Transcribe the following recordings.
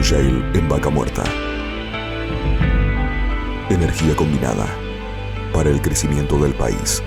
Shale en Vaca Muerta. Energía combinada para el crecimiento del país.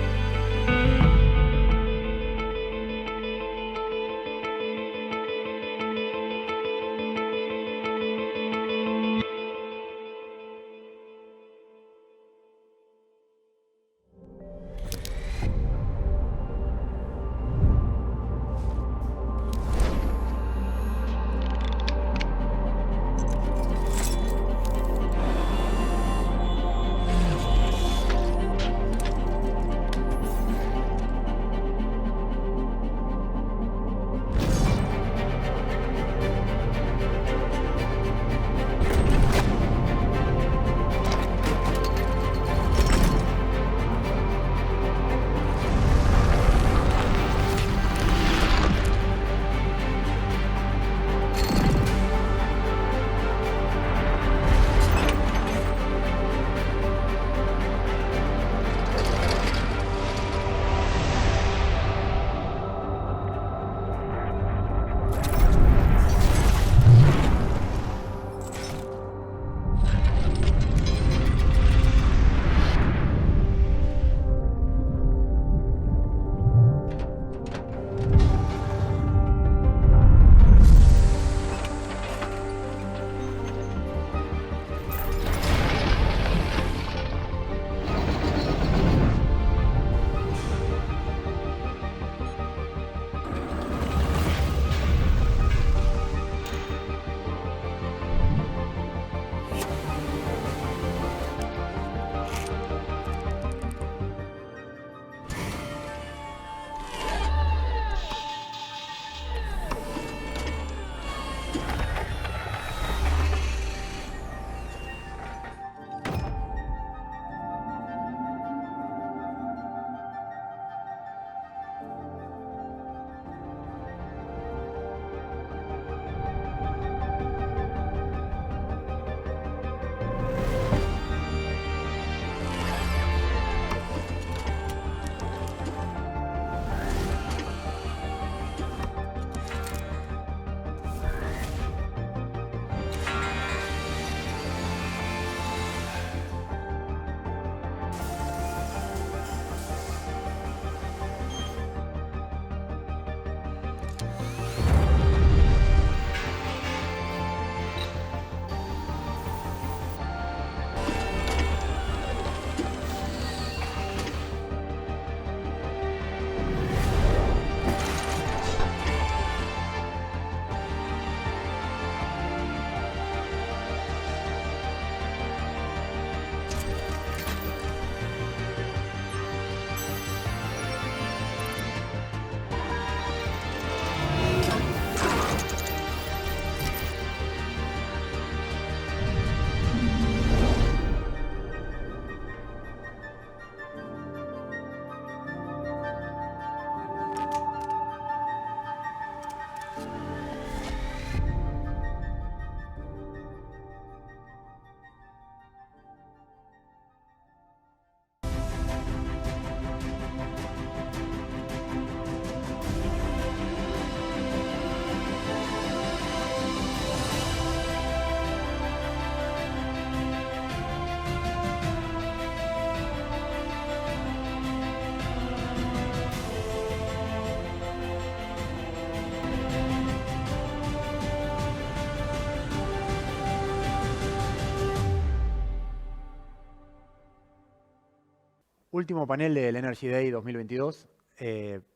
Último panel del Energy Day 2022,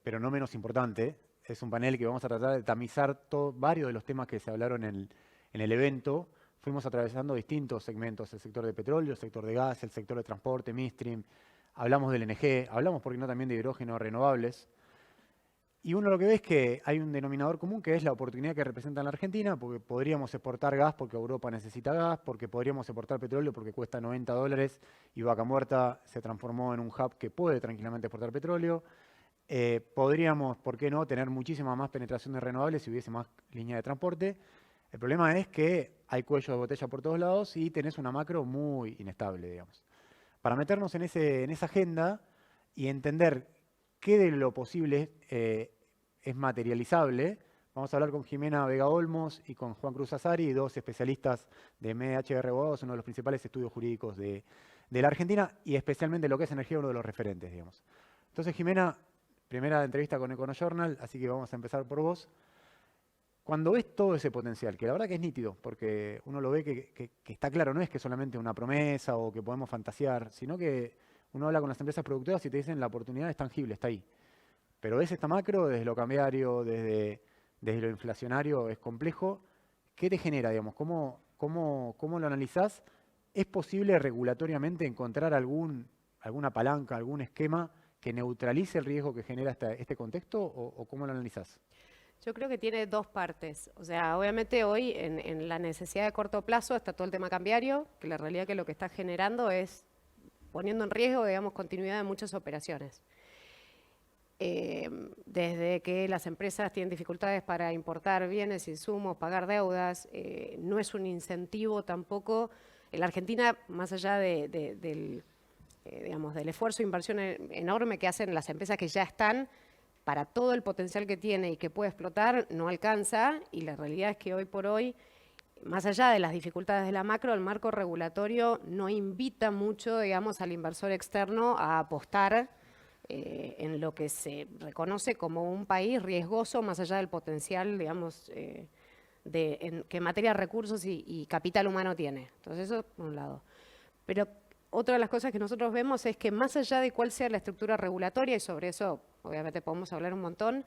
pero no menos importante. Es un panel que vamos a tratar de tamizar varios de los temas que se hablaron en el evento. Fuimos atravesando distintos segmentos, el sector de petróleo, el sector de gas, el sector de transporte, midstream. Hablamos del LNG, hablamos, por qué no, también de hidrógeno, renovables. Y uno lo que ve es que hay un denominador común, que es la oportunidad que representa la Argentina, porque podríamos exportar gas porque Europa necesita gas, porque podríamos exportar petróleo porque cuesta $90 y Vaca Muerta se transformó en un hub que puede tranquilamente exportar petróleo. Podríamos, ¿por qué no?, tener muchísima más penetración de renovables si hubiese más línea de transporte. El problema es que hay cuello de botella por todos lados y tenés una macro muy inestable, digamos. Para meternos en esa agenda y entender qué de lo posible es materializable, Vamos a hablar con Jimena Vega Olmos y con Juan Cruz Azari, dos especialistas de MHR Abogados, uno de los principales estudios jurídicos de la Argentina y especialmente lo que es energía, uno de los referentes, digamos. Entonces, Jimena, primera entrevista con EconoJournal, así que vamos a empezar por vos. Cuando ves todo ese potencial, que la verdad que es nítido, porque uno lo ve que está claro, no es que solamente una promesa o que podemos fantasear, sino que uno habla con las empresas productoras y te dicen la oportunidad es tangible, está ahí. Pero ves esta macro, desde lo cambiario, desde lo inflacionario, es complejo. ¿Qué te genera, digamos? ¿Cómo lo analizás? ¿Es posible regulatoriamente encontrar alguna palanca, algún esquema que neutralice el riesgo que genera este contexto o cómo lo analizás? Yo creo que tiene dos partes. O sea, obviamente hoy en la necesidad de corto plazo está todo el tema cambiario, que la realidad que lo que está generando es poniendo en riesgo, digamos, continuidad de muchas operaciones. Desde que las empresas tienen dificultades para importar bienes, insumos, pagar deudas, no es un incentivo tampoco. En la Argentina, más allá digamos, del esfuerzo e inversión enorme que hacen las empresas que ya están, para todo el potencial que tiene y que puede explotar, no alcanza, y la realidad es que hoy por hoy, más allá de las dificultades de la macro, el marco regulatorio no invita mucho, digamos, al inversor externo a apostar en lo que se reconoce como un país riesgoso, más allá del potencial, digamos, que en materia de recursos y capital humano tiene. Entonces eso por un lado. Pero otra de las cosas que nosotros vemos es que más allá de cuál sea la estructura regulatoria, y sobre eso obviamente podemos hablar un montón,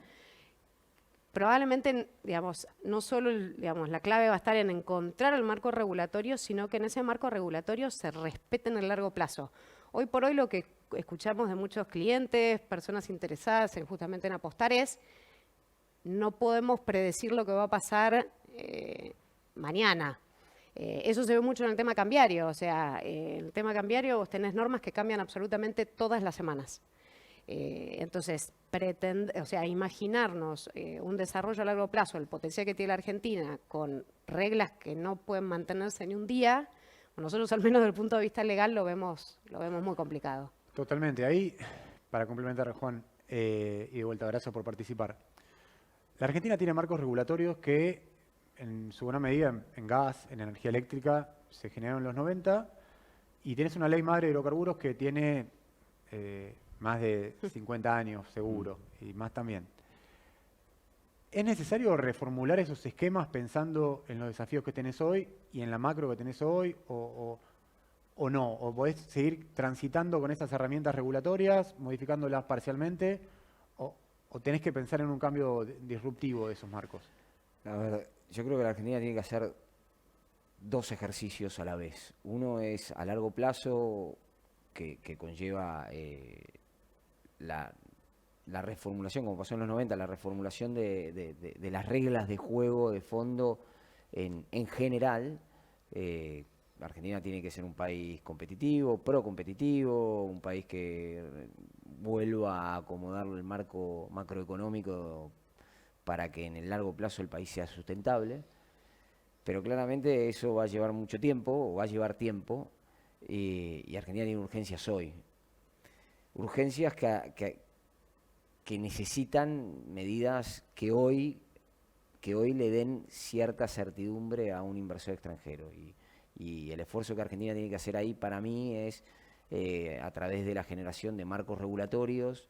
probablemente, digamos, no solo digamos, la clave va a estar en encontrar el marco regulatorio, sino que en ese marco regulatorio se respete en el largo plazo. Hoy por hoy lo que escuchamos de muchos clientes, personas interesadas justamente en apostar es, no podemos predecir lo que va a pasar mañana. Eso se ve mucho en el tema cambiario, o sea, el tema cambiario vos tenés normas que cambian absolutamente todas las semanas. Entonces, imaginarnos un desarrollo a largo plazo, el potencial que tiene la Argentina, con reglas que no pueden mantenerse ni un día, nosotros al menos desde el punto de vista legal lo vemos muy complicado. Totalmente. Ahí, para complementar, Juan, y de vuelta, gracias por participar. La Argentina tiene marcos regulatorios que, en su buena medida, en gas, en energía eléctrica, se generaron en los 90, y tienes una ley madre de hidrocarburos que tiene más de 50 años, seguro, y más también. ¿Es necesario reformular esos esquemas pensando en los desafíos que tenés hoy y en la macro que tenés hoy, o no? ¿O podés seguir transitando con esas herramientas regulatorias, modificándolas parcialmente, o tenés que pensar en un cambio disruptivo de esos marcos? A ver, yo creo que la Argentina tiene que hacer dos ejercicios a la vez. Uno es a largo plazo, que conlleva la reformulación, como pasó en los 90, la reformulación de las reglas de juego de fondo en general. Argentina tiene que ser un país competitivo, pro-competitivo, un país que vuelva a acomodar el marco macroeconómico para que en el largo plazo el país sea sustentable. Pero claramente eso va a llevar mucho tiempo, o va a llevar tiempo, y Argentina tiene urgencias hoy. Urgencias que necesitan medidas que hoy le den cierta certidumbre a un inversor extranjero. Y el esfuerzo que Argentina tiene que hacer ahí, para mí, es a través de la generación de marcos regulatorios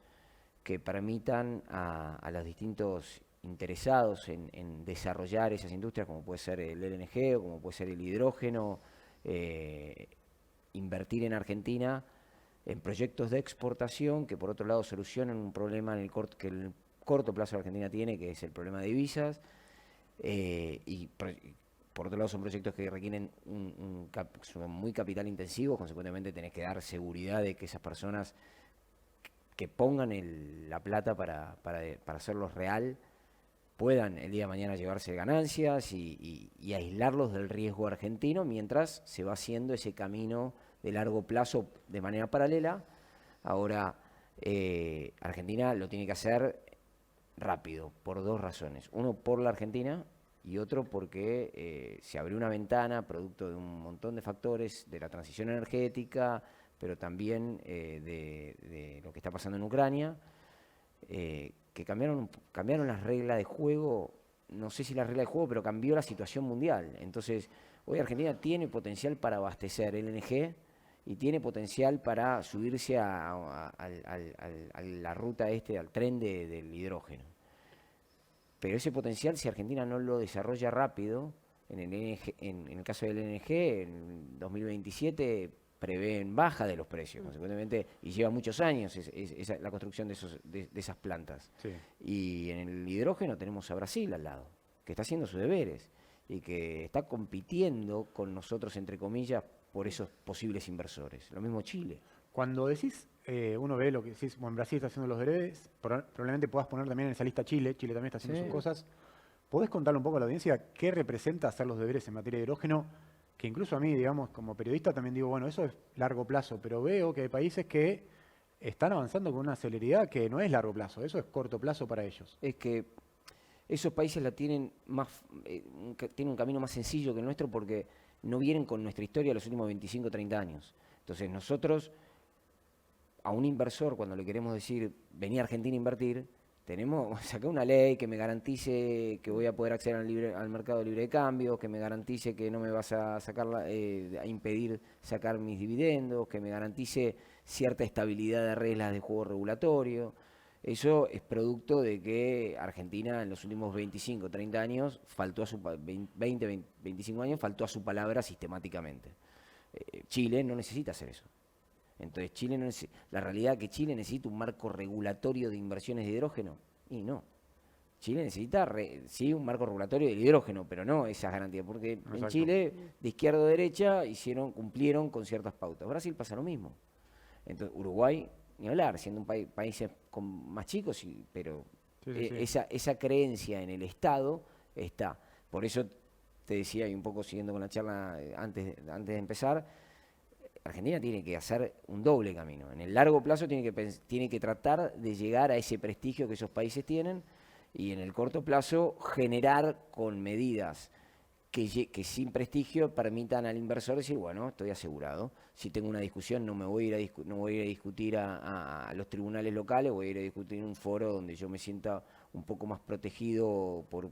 que permitan a los distintos interesados en desarrollar esas industrias, como puede ser el LNG o como puede ser el hidrógeno, invertir en Argentina en proyectos de exportación que por otro lado solucionen un problema que en el corto plazo la Argentina tiene, que es el problema de divisas, y por otro lado son proyectos que requieren son muy capital intensivos, consecuentemente tenés que dar seguridad de que esas personas que pongan la plata para hacerlos real puedan el día de mañana llevarse ganancias y aislarlos del riesgo argentino mientras se va haciendo ese camino de largo plazo de manera paralela. Ahora, Argentina lo tiene que hacer rápido, por dos razones. Uno, por la Argentina, y otro porque se abrió una ventana producto de un montón de factores, de la transición energética, pero también de lo que está pasando en Ucrania, que cambiaron las reglas de juego no sé si la regla de juego, pero cambió la situación mundial. Entonces, hoy Argentina tiene potencial para abastecer LNG y tiene potencial para subirse a la ruta al tren del hidrógeno. Pero ese potencial, si Argentina no lo desarrolla rápido, en el caso del LNG, en 2027 prevén baja de los precios, consecuentemente, y lleva muchos años la construcción de esas plantas. Sí. Y en el hidrógeno tenemos a Brasil al lado, que está haciendo sus deberes y que está compitiendo con nosotros, entre comillas, por esos posibles inversores. Lo mismo Chile. Cuando decís, uno ve lo que decís, bueno, Brasil está haciendo los deberes, probablemente puedas poner también en esa lista Chile también está haciendo sus cosas. ¿Podés contarle un poco a la audiencia qué representa hacer los deberes en materia de hidrógeno? Que incluso a mí, digamos, como periodista también digo, bueno, eso es largo plazo, pero veo que hay países que están avanzando con una celeridad que no es largo plazo, eso es corto plazo para ellos. Es que esos países tienen un camino más sencillo que el nuestro porque no vienen con nuestra historia los últimos 25 o 30 años. Entonces nosotros, a un inversor, cuando le queremos decir, vení a Argentina a invertir, sacar una ley que me garantice que voy a poder acceder al mercado libre de cambio, que me garantice que no me vas a impedir sacar mis dividendos, que me garantice cierta estabilidad de reglas de juego regulatorio. Eso es producto de que Argentina en los últimos 25, 30 años, 25 años, faltó a su palabra sistemáticamente. Chile no necesita hacer eso. Entonces, la realidad es que Chile necesita un marco regulatorio de inversiones de hidrógeno. Y no. Chile necesita, sí, un marco regulatorio del hidrógeno, pero no esas garantías. Porque en Chile, de izquierda a derecha, cumplieron con ciertas pautas. Brasil pasa lo mismo. Entonces, Uruguay, ni hablar, siendo un país más chicos, pero esa creencia en el Estado está. Por eso te decía, y un poco siguiendo con la charla antes de empezar, Argentina tiene que hacer un doble camino. En el largo plazo tiene que tratar de llegar a ese prestigio que esos países tienen y en el corto plazo generar con medidas que sin prestigio permitan al inversor decir, bueno, estoy asegurado. Si tengo una discusión no voy a ir a discutir a los tribunales locales, voy a ir a discutir en un foro donde yo me sienta un poco más protegido por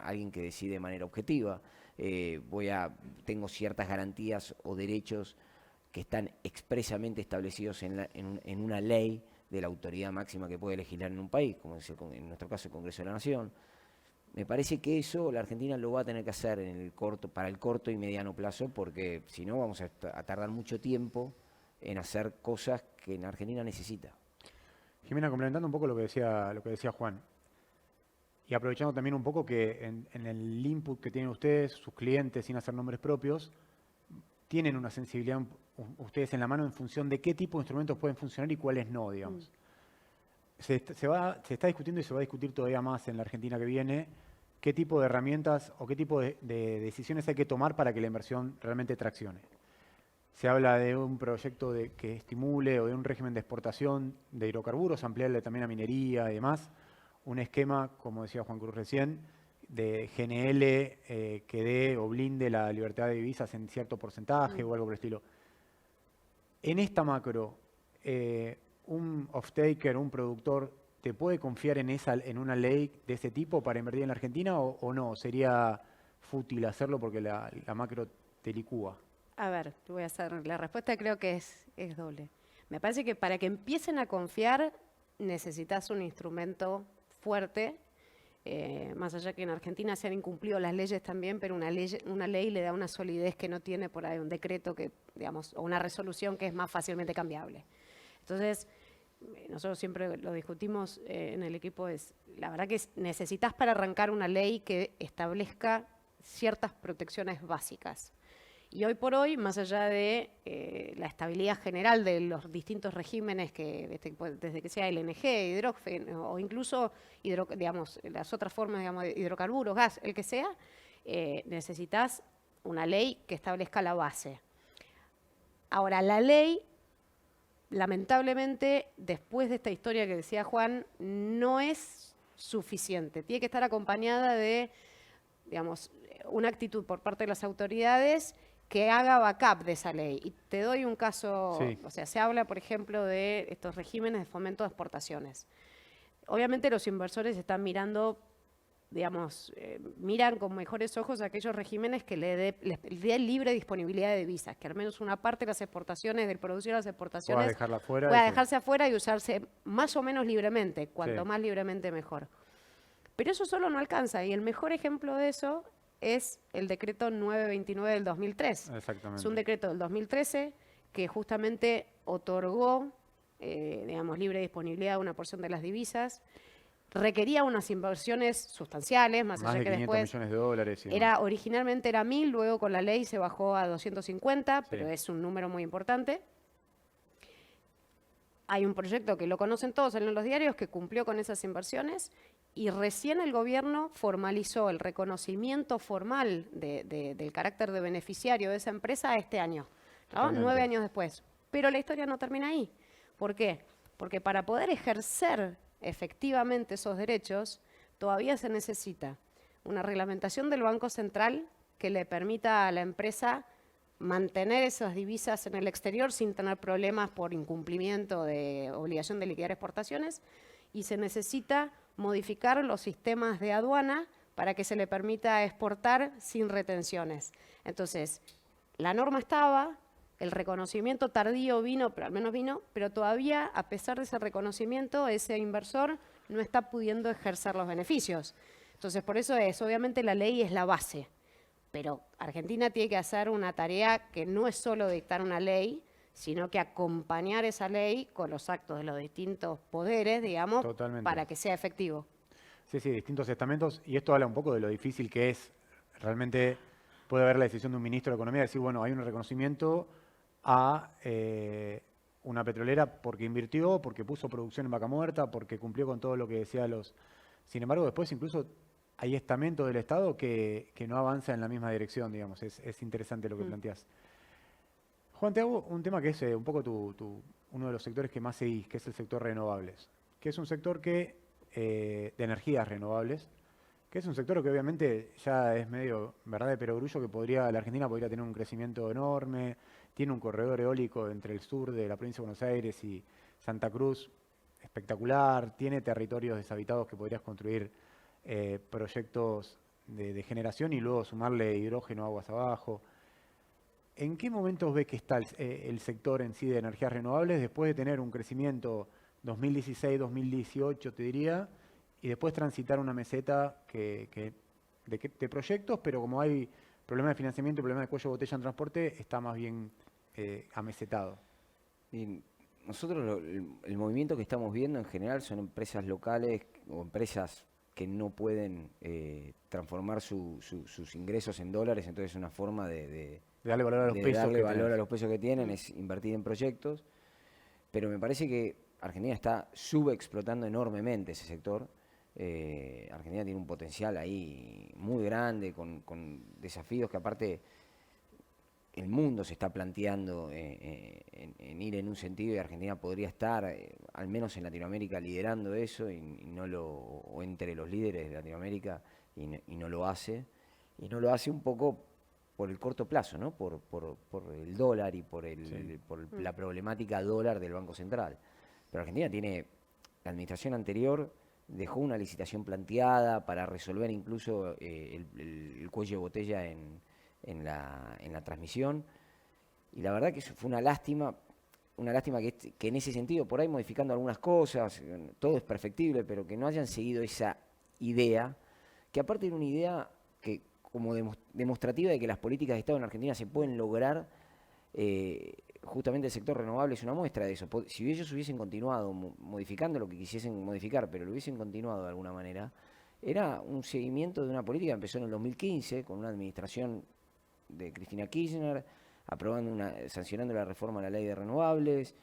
alguien que decide de manera objetiva. Tengo ciertas garantías o derechos que están expresamente establecidos en una ley de la autoridad máxima que puede legislar en un país, como es en nuestro caso el Congreso de la Nación. Me parece que eso la Argentina lo va a tener que hacer para el corto y mediano plazo, porque si no vamos a tardar mucho tiempo en hacer cosas que en Argentina necesita. Jimena, complementando un poco lo que decía Juan, y aprovechando también un poco que en el input que tienen ustedes, sus clientes, sin hacer nombres propios, tienen una sensibilidad ustedes en la mano en función de qué tipo de instrumentos pueden funcionar y cuáles no, digamos. Se está discutiendo y se va a discutir todavía más en la Argentina que viene qué tipo de herramientas o qué tipo de decisiones hay que tomar para que la inversión realmente traccione. Se habla de un proyecto que estimule o de un régimen de exportación de hidrocarburos, ampliarle también a minería y demás. Un esquema, como decía Juan Cruz recién, de GNL que dé o blinde la libertad de divisas en cierto porcentaje o algo por el estilo. En esta macro, un off-taker, un productor, ¿te puede confiar en una ley de ese tipo para invertir en la Argentina o no? ¿Sería fútil hacerlo porque la macro te licúa? A ver, te voy a hacer la respuesta, creo que es doble. Me parece que para que empiecen a confiar necesitas un instrumento fuerte, más allá que en Argentina se han incumplido las leyes también, pero una ley le da una solidez que no tiene por ahí un decreto que, digamos, o una resolución que es más fácilmente cambiable. Entonces, nosotros siempre lo discutimos en el equipo, la verdad que necesitas para arrancar una ley que establezca ciertas protecciones básicas. Y hoy por hoy, más allá de la estabilidad general de los distintos regímenes, desde que sea LNG, hidrógeno o incluso digamos, las otras formas, digamos, de hidrocarburos, gas, el que sea, necesitas una ley que establezca la base. Ahora, la ley, lamentablemente, después de esta historia que decía Juan, no es suficiente. Tiene que estar acompañada de, digamos, una actitud por parte de las autoridades que haga backup de esa ley. Y te doy un caso, sí. O sea, se habla, por ejemplo, de estos regímenes de fomento de exportaciones. Obviamente los inversores están mirando digamos, miran con mejores ojos a aquellos regímenes que les dé libre disponibilidad de divisas, que al menos una parte de las exportaciones, del producir las exportaciones, dejarla fuera. pueda dejarse afuera y usarse más o menos libremente, cuanto Sí. más libremente mejor. Pero eso solo no alcanza, y el mejor ejemplo de eso es el decreto 929 del 2003. Exactamente. Es un decreto del 2013 que justamente otorgó, digamos, libre disponibilidad de una porción de las divisas, requería unas inversiones sustanciales, más Más allá de que 500 después millones de dólares. Y originalmente era 1.000, luego con la ley se bajó a 250, pero Sí. es un número muy importante. Hay un proyecto que lo conocen todos, salió en los diarios, que cumplió con esas inversiones y recién el gobierno formalizó el reconocimiento formal del carácter de beneficiario de esa empresa este año, ¿no? Totalmente. 9 años después. Pero la historia no termina ahí. ¿Por qué? Porque para poder ejercer efectivamente esos derechos, todavía se necesita una reglamentación del Banco Central que le permita a la empresa mantener esas divisas en el exterior sin tener problemas por incumplimiento de obligación de liquidar exportaciones, y se necesita modificar los sistemas de aduana para que se le permita exportar sin retenciones. Entonces, la norma estaba, el reconocimiento tardío vino, pero al menos vino, pero todavía, a pesar de ese reconocimiento, ese inversor no está pudiendo ejercer los beneficios. Entonces, por eso obviamente la ley es la base. Pero Argentina tiene que hacer una tarea que no es solo dictar una ley, sino que acompañar esa ley con los actos de los distintos poderes, digamos, Totalmente. para que sea efectivo. Sí, distintos estamentos. Y esto habla un poco de lo difícil que es. Realmente puede haber la decisión de un ministro de Economía de decir, bueno, hay un reconocimiento a una petrolera porque invirtió, porque puso producción en vaca muerta, porque cumplió con todo lo que decía los... Sin embargo, después incluso hay estamentos del Estado que no avanza en la misma dirección, digamos. Es interesante lo que planteás. Juan, te hago un tema que es un poco uno de los sectores que más seguís, que es el sector renovables, que es un sector que de energías renovables, que es un sector que obviamente ya es medio verdad de perogrullo, que la Argentina podría tener un crecimiento enorme, tiene un corredor eólico entre el sur de la provincia de Buenos Aires y Santa Cruz espectacular, tiene territorios deshabitados que podrías construir proyectos de generación y luego sumarle hidrógeno aguas abajo. ¿En qué momentos ves que está el sector en sí de energías renovables después de tener un crecimiento 2016-2018, te diría, y después transitar una meseta de proyectos, pero como hay problemas de financiamiento y problemas de cuello de botella en transporte, está más bien amesetado? Y nosotros el movimiento que estamos viendo en general son empresas locales o empresas que no pueden transformar sus ingresos en dólares, entonces es una forma de darle valor a los pesos. Darle valor a los pesos que tienen, es invertir en proyectos, pero me parece que Argentina está subexplotando enormemente ese sector. Argentina tiene un potencial ahí muy grande, con desafíos que aparte el mundo se está planteando en ir en un sentido, y Argentina podría estar, al menos en Latinoamérica, liderando eso, o entre los líderes de Latinoamérica, y no lo hace. Y no lo hace un poco por el corto plazo, ¿no? Por el dólar y por la problemática dólar del Banco Central. Pero Argentina la administración anterior dejó una licitación planteada para resolver incluso el cuello de botella en la transmisión, y la verdad que eso fue una lástima que en ese sentido, por ahí modificando algunas cosas, todo es perfectible, pero que no hayan seguido esa idea, que aparte era una idea que como demostrativa de que las políticas de Estado en Argentina se pueden lograr. Justamente el sector renovable es una muestra de eso. Si ellos hubiesen continuado modificando lo que quisiesen modificar, pero lo hubiesen continuado de alguna manera, era un seguimiento de una política que empezó en el 2015 con una administración de Cristina Kirchner, sancionando la reforma a la ley de renovables,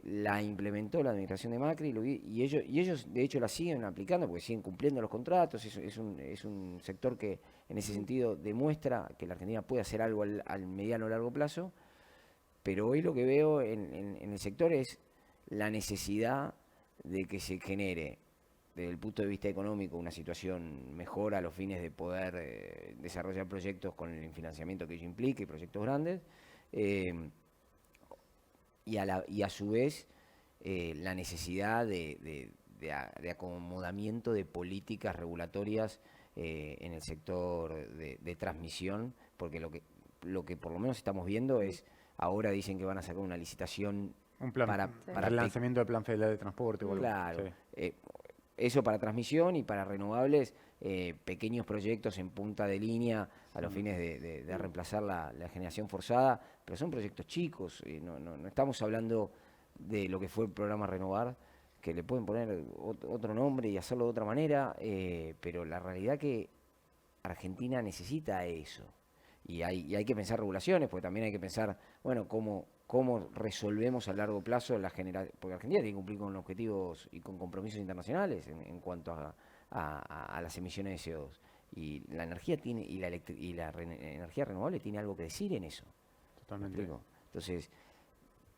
la implementó la administración de Macri, y ellos de hecho la siguen aplicando porque siguen cumpliendo los contratos. Es un sector que en ese sentido demuestra que la Argentina puede hacer algo al mediano o largo plazo, pero hoy lo que veo en el sector es la necesidad de que se genere, desde el punto de vista económico, una situación mejor a los fines de poder desarrollar proyectos con el financiamiento que ello implique, proyectos grandes, y a su vez la necesidad de acomodamiento de políticas regulatorias en el sector de transmisión, porque lo que por lo menos estamos viendo es, ahora dicen que van a sacar una licitación Un plan para el lanzamiento del plan federal de transporte. O algo. Claro, Sí. eso para transmisión y para renovables, pequeños proyectos en punta de línea a los fines de reemplazar la generación forzada, pero son proyectos chicos, no estamos hablando de lo que fue el programa Renovar, que le pueden poner otro nombre y hacerlo de otra manera, pero la realidad que Argentina necesita eso. Y hay que pensar regulaciones, porque también hay que pensar, bueno, cómo resolvemos a largo plazo la generación, porque Argentina tiene que cumplir con objetivos y con compromisos internacionales en cuanto a las emisiones de CO2. Y la energía tiene, y la energía renovable tiene algo que decir en eso. Totalmente. ¿Me explico? Entonces,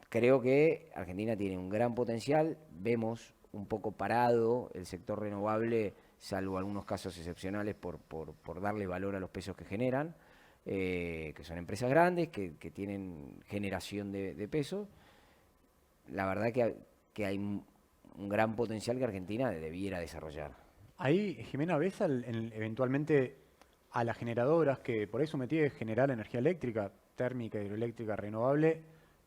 creo que Argentina tiene un gran potencial. Vemos un poco parado el sector renovable, salvo algunos casos excepcionales por darle valor a los pesos que generan, que son empresas grandes, que tienen generación de pesos. La verdad que hay un gran potencial que Argentina debiera desarrollar. Ahí, Jimena, ¿ves eventualmente a las generadoras que por eso metí de generar energía eléctrica, térmica, hidroeléctrica, renovable,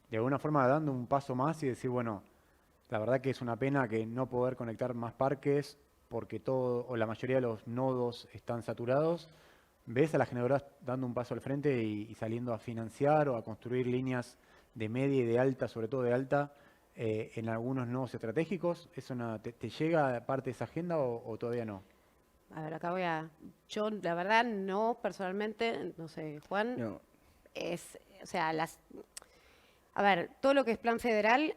de alguna forma dando un paso más y decir, bueno, la verdad que es una pena que no poder conectar más parques porque todo o la mayoría de los nodos están saturados? ¿Ves a las generadoras dando un paso al frente y saliendo a financiar o a construir líneas de media y de alta, sobre todo de alta, en algunos nodos estratégicos? ¿Eso te llega parte de esa agenda o todavía no? A ver, acá yo la verdad no, personalmente, no sé, Juan, No, o sea, a ver, todo lo que es plan federal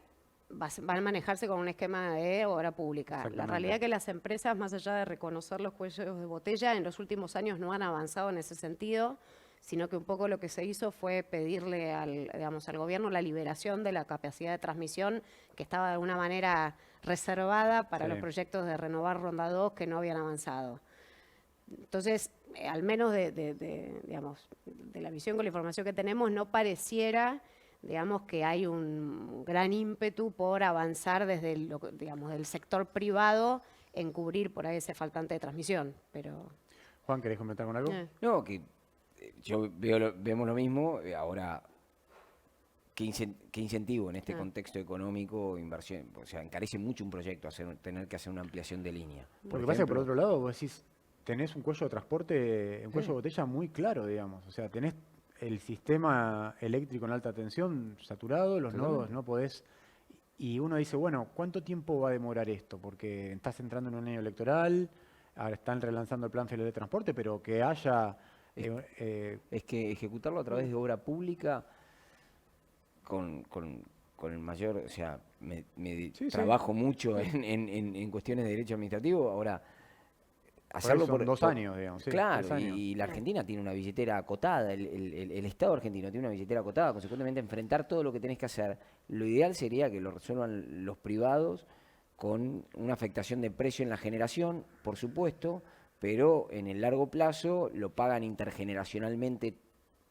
van a manejarse con un esquema de obra pública. La Exactamente. realidad es que las empresas, más allá de reconocer los cuellos de botella, en los últimos años no han avanzado en ese sentido, sino que un poco lo que se hizo fue pedirle al gobierno la liberación de la capacidad de transmisión que estaba de alguna manera reservada para Sí. los proyectos de renovar Ronda 2 que no habían avanzado. Entonces, al menos digamos, de la visión con la información que tenemos, no pareciera, digamos, que hay un gran ímpetu por avanzar desde digamos, del sector privado en cubrir por ahí ese faltante de transmisión. Pero Juan, ¿querés comentar con algo? no, que yo vemos lo mismo. Ahora, ¿qué incentivo en este contexto económico, inversión? O sea, encarece mucho un proyecto tener que hacer una ampliación de línea. Lo que pasa es que por otro lado vos decís, tenés un cuello de transporte, un cuello de botella muy claro, digamos. O sea, tenés el sistema eléctrico en alta tensión saturado, los nodos no podés. Y uno dice, bueno, ¿cuánto tiempo va a demorar esto? Porque estás entrando en un año electoral, ahora están relanzando el plan federal de transporte, pero que haya... Es que ejecutarlo a través de obra pública con el mayor, o sea, Sí. trabajo mucho en cuestiones de derecho administrativo. Ahora, por ahí hacerlo son 2 años, digamos. Sí, claro, 3 años. y la Argentina tiene una billetera acotada, el Estado argentino tiene una billetera acotada, consecuentemente enfrentar todo lo que tenés que hacer. Lo ideal sería que lo resuelvan los privados con una afectación de precio en la generación, por supuesto, pero en el largo plazo lo pagan intergeneracionalmente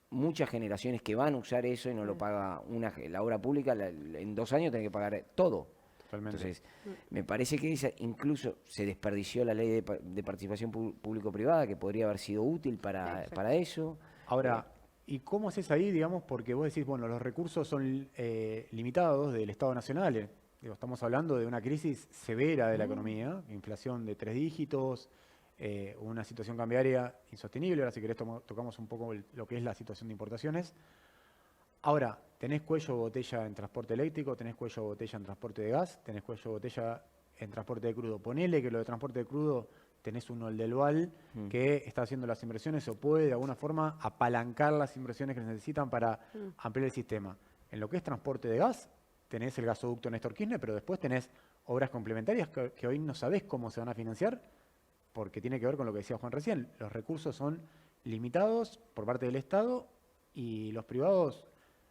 muchas generaciones que van a usar eso y no lo paga la obra pública. En 2 años tiene que pagar todo. Totalmente. Entonces, me parece que incluso se desperdició la ley de participación público-privada, que podría haber sido útil para eso. Ahora, ¿y cómo haces ahí, digamos? Porque vos decís, bueno, los recursos son limitados del Estado Nacional. Digo, estamos hablando de una crisis severa de la economía, inflación de 3 dígitos, una situación cambiaria insostenible. Ahora, si querés, tocamos un poco lo que es la situación de importaciones. Ahora, tenés cuello de botella en transporte eléctrico, tenés cuello de botella en transporte de gas, tenés cuello de botella en transporte de crudo. Ponele que lo de transporte de crudo tenés uno, el del Val, que está haciendo las inversiones o puede de alguna forma apalancar las inversiones que se necesitan para ampliar el sistema. En lo que es transporte de gas, tenés el gasoducto Néstor Kirchner, pero después tenés obras complementarias que hoy no sabés cómo se van a financiar, porque tiene que ver con lo que decía Juan recién. Los recursos son limitados por parte del Estado y los privados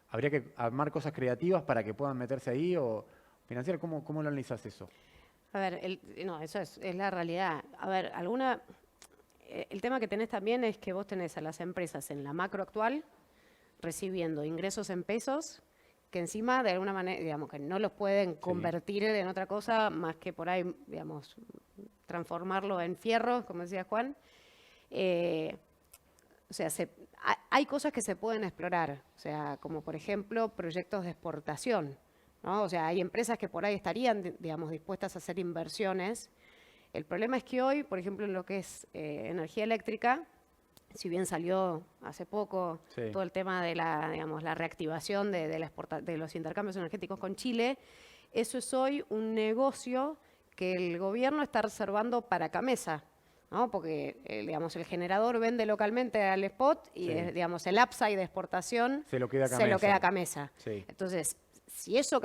habría que armar cosas creativas para que puedan meterse ahí o financiar. ¿Cómo lo analizás eso? a ver, no, eso es la realidad. A ver, el tema que tenés también es que vos tenés a las empresas en la macro actual recibiendo ingresos en pesos que encima de alguna manera, digamos, que no los pueden convertir en otra cosa más que por ahí, digamos, transformarlo en fierros, como decía Juan. O sea, hay cosas que se pueden explorar, o sea, como por ejemplo proyectos de exportación, ¿no? O sea, hay empresas que por ahí estarían, digamos, dispuestas a hacer inversiones. El problema es que hoy, por ejemplo, en lo que es energía eléctrica, si bien salió hace poco Sí. todo el tema de la, digamos, la reactivación de los intercambios energéticos con Chile, eso es hoy un negocio que el gobierno está reservando para Camesa, ¿no? Porque digamos, el generador vende localmente al spot y Sí. digamos, el upside de exportación Se lo queda se lo Camesa. queda a Camesa. Sí. Entonces, si eso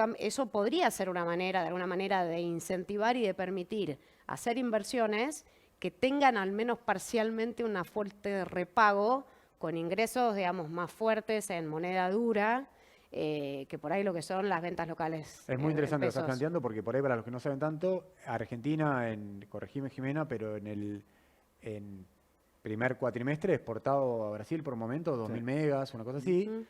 podría ser una manera, de alguna manera, de incentivar y de permitir hacer inversiones que tengan al menos parcialmente una fuente de repago con ingresos, digamos, más fuertes en moneda dura, que por ahí lo que son las ventas locales. Es muy en interesante lo que estás pesos. planteando porque por ahí para los que no saben tanto, Argentina, corregime Jimena, pero en primer cuatrimestre exportado a Brasil por momento 2.000 megas, una cosa así. Ujú.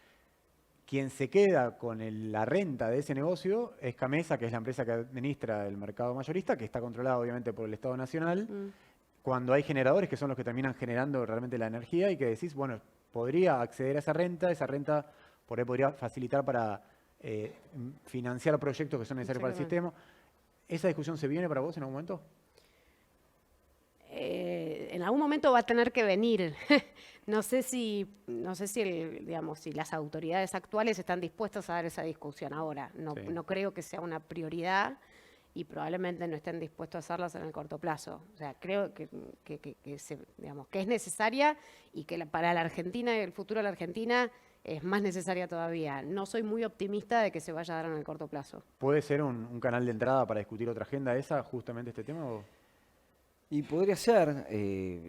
Quien se queda con la renta de ese negocio es Camesa, que es la empresa que administra el mercado mayorista, que está controlada obviamente por el Estado Nacional. Mm. Cuando hay generadores que son los que terminan generando realmente la energía y que decís, bueno, podría acceder a esa renta por ahí podría facilitar para financiar proyectos que son necesarios para el sistema. ¿Esa discusión se viene para vos en algún momento? En algún momento va a tener que venir. No sé si digamos, si las autoridades actuales están dispuestas a dar esa discusión ahora. No, Sí. no creo que sea una prioridad y probablemente no estén dispuestos a hacerlas en el corto plazo. O sea, creo digamos, que es necesaria y que para la Argentina y el futuro de la Argentina es más necesaria todavía. No soy muy optimista de que se vaya a dar en el corto plazo. ¿Puede ser un canal de entrada para discutir otra agenda esa, justamente este tema? Y podría ser,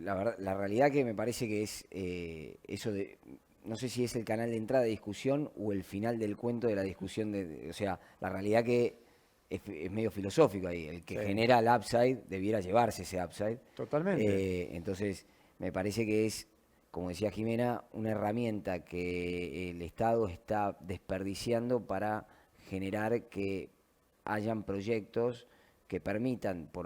la realidad que me parece que es eso de, no sé si es el canal de entrada de discusión o el final del cuento de la discusión, o sea, la realidad que es medio filosófico ahí, el que Sí. genera el upside debiera llevarse ese upside. Totalmente. Entonces, me parece que es, como decía Jimena, una herramienta que el Estado está desperdiciando para generar que hayan proyectos que permitan, por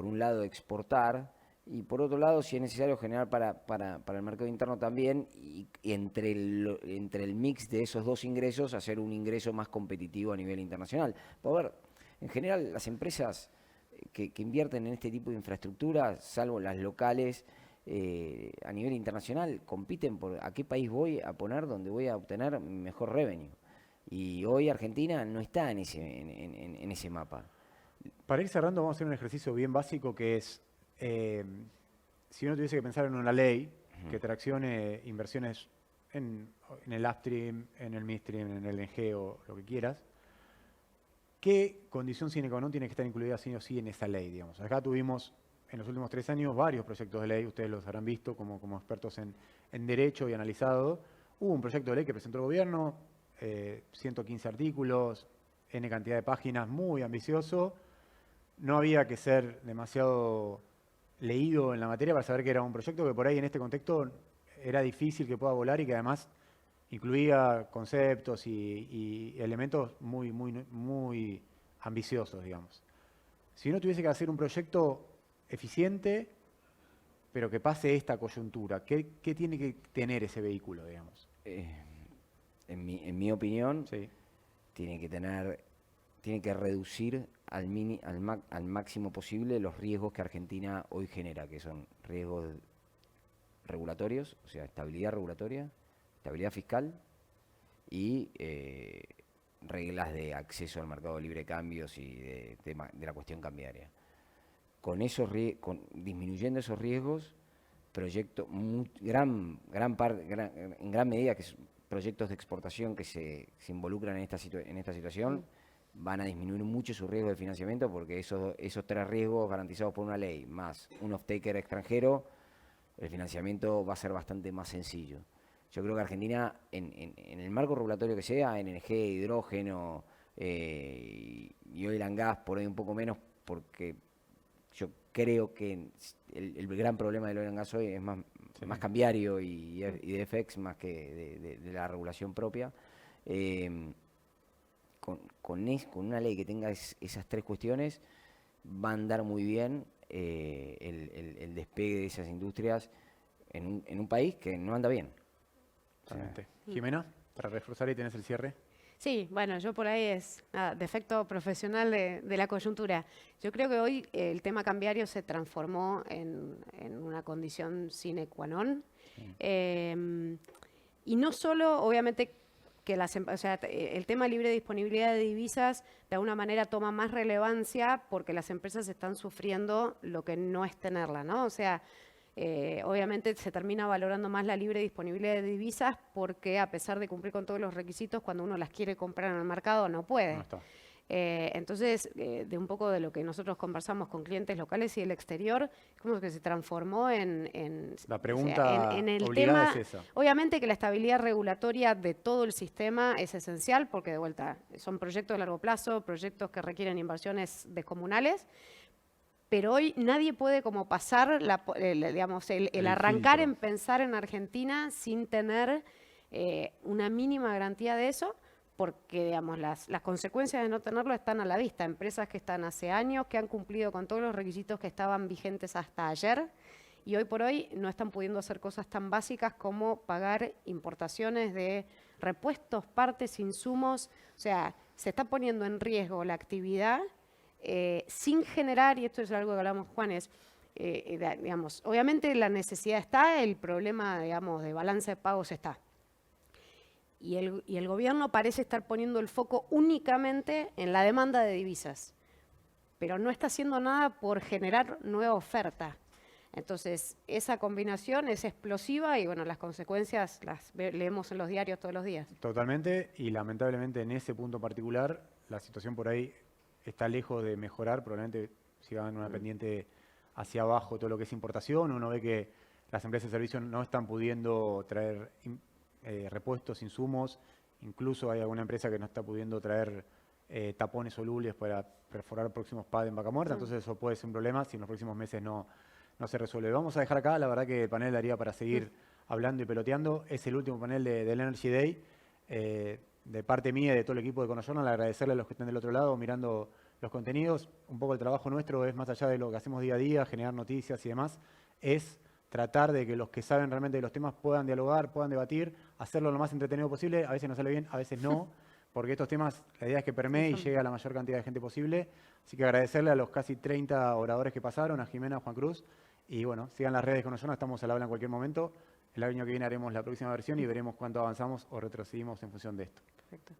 un lado, exportar y por otro lado, si es necesario, generar para el mercado interno también y entre el mix de esos dos ingresos, hacer un ingreso más competitivo a nivel internacional. A ver, en general, las empresas que invierten en este tipo de infraestructura, salvo las locales, a nivel internacional, compiten por a qué país voy a poner donde voy a obtener mejor revenue. Y hoy Argentina no está en ese mapa. Para ir cerrando, vamos a hacer un ejercicio bien básico que es, si uno tuviese que pensar en una ley que traccione inversiones en el upstream, en el midstream, en el LNG o lo que quieras, ¿qué condición sine qua non tiene que estar incluida sí o sí en esa ley? Digamos? Acá tuvimos en los últimos 3 años varios proyectos de ley, ustedes los habrán visto como expertos en derecho y analizado. Hubo un proyecto de ley que presentó el gobierno, 115 artículos, N cantidad de páginas, muy ambicioso. No había que ser demasiado leído en la materia para saber que era un proyecto que por ahí en este contexto era difícil que pueda volar y que además incluía conceptos y elementos muy ambiciosos, digamos. Si uno tuviese que hacer un proyecto eficiente, pero que pase esta coyuntura, ¿qué tiene que tener ese vehículo, digamos? En mi opinión, Sí. tiene que reducir al máximo posible los riesgos que Argentina hoy genera, que son riesgos regulatorios, o sea, estabilidad regulatoria, estabilidad fiscal y reglas de acceso al mercado de libre cambios y de la cuestión cambiaria. Disminuyendo esos riesgos, en gran medida que proyectos de exportación que se involucran en esta situación van a disminuir mucho su riesgo de financiamiento porque esos 3 riesgos garantizados por una ley más un off-taker extranjero, el financiamiento va a ser bastante más sencillo. Yo creo que Argentina, en el marco regulatorio que sea, energía, hidrógeno y oil and gas, por ahí un poco menos, porque yo creo que el gran problema del oil and gas hoy es más cambiario y de FX más que de la regulación propia. Con una ley que tenga esas 3 cuestiones, va a andar muy bien el despegue de esas industrias en un país que no anda bien. Totalmente. Jimena, para reforzar y tenés el cierre. Sí, bueno, yo por ahí es defecto profesional de la coyuntura. Yo creo que hoy el tema cambiario se transformó en una condición sine qua non. Y no solo, obviamente, que o sea, el tema libre disponibilidad de divisas de alguna manera toma más relevancia porque las empresas están sufriendo lo que no es tenerla, ¿no? O sea, obviamente se termina valorando más la libre disponibilidad de divisas porque a pesar de cumplir con todos los requisitos, cuando uno las quiere comprar en el mercado no puede. No está. Entonces, de un poco de lo que nosotros conversamos con clientes locales y del exterior, como que se transformó en La pregunta en el obligada tema. es esa. Obviamente que la estabilidad regulatoria de todo el sistema es esencial porque, de vuelta, son proyectos de largo plazo, proyectos que requieren inversiones descomunales. Pero hoy nadie puede como pasar digamos, el arrancar filtro. en pensar en Argentina sin tener una mínima garantía de eso, porque digamos, las consecuencias de no tenerlo están a la vista. Empresas que están hace años, que han cumplido con todos los requisitos que estaban vigentes hasta ayer, y hoy por hoy no están pudiendo hacer cosas tan básicas como pagar importaciones de repuestos, partes, insumos. O sea, se está poniendo en riesgo la actividad sin generar, y esto es algo que hablamos, Juan, digamos, obviamente la necesidad está, el problema, digamos, de balance de pagos está. Y el gobierno parece estar poniendo el foco únicamente en la demanda de divisas, pero no está haciendo nada por generar nueva oferta. Entonces, esa combinación es explosiva y, bueno, las consecuencias las leemos en los diarios todos los días. Totalmente, y lamentablemente en ese punto particular, la situación por ahí está lejos de mejorar, probablemente sigan en una pendiente hacia abajo todo lo que es importación. Uno ve que las empresas de servicios no están pudiendo traer repuestos, insumos, incluso hay alguna empresa que no está pudiendo traer tapones solubles para perforar próximos pads en vaca muerta, entonces eso puede ser un problema si en los próximos meses no se resuelve. Vamos a dejar acá, la verdad que el panel daría para seguir hablando y peloteando. Es el último panel del Energy Day. De parte mía y de todo el equipo de Conocernos, agradecerle a los que estén del otro lado mirando los contenidos. Un poco el trabajo nuestro es, más allá de lo que hacemos día a día, generar noticias y demás, es tratar de que los que saben realmente de los temas puedan dialogar, puedan debatir, hacerlo lo más entretenido posible. A veces nos sale bien, a veces no, porque estos temas, la idea es que permee y llegue a la mayor cantidad de gente posible. Así que agradecerle a los casi 30 oradores que pasaron, a Jimena, a Juan Cruz, y bueno, sigan las redes con nosotros, estamos al habla en cualquier momento. El año que viene haremos la próxima versión y veremos cuánto avanzamos o retrocedimos en función de esto. Perfecto.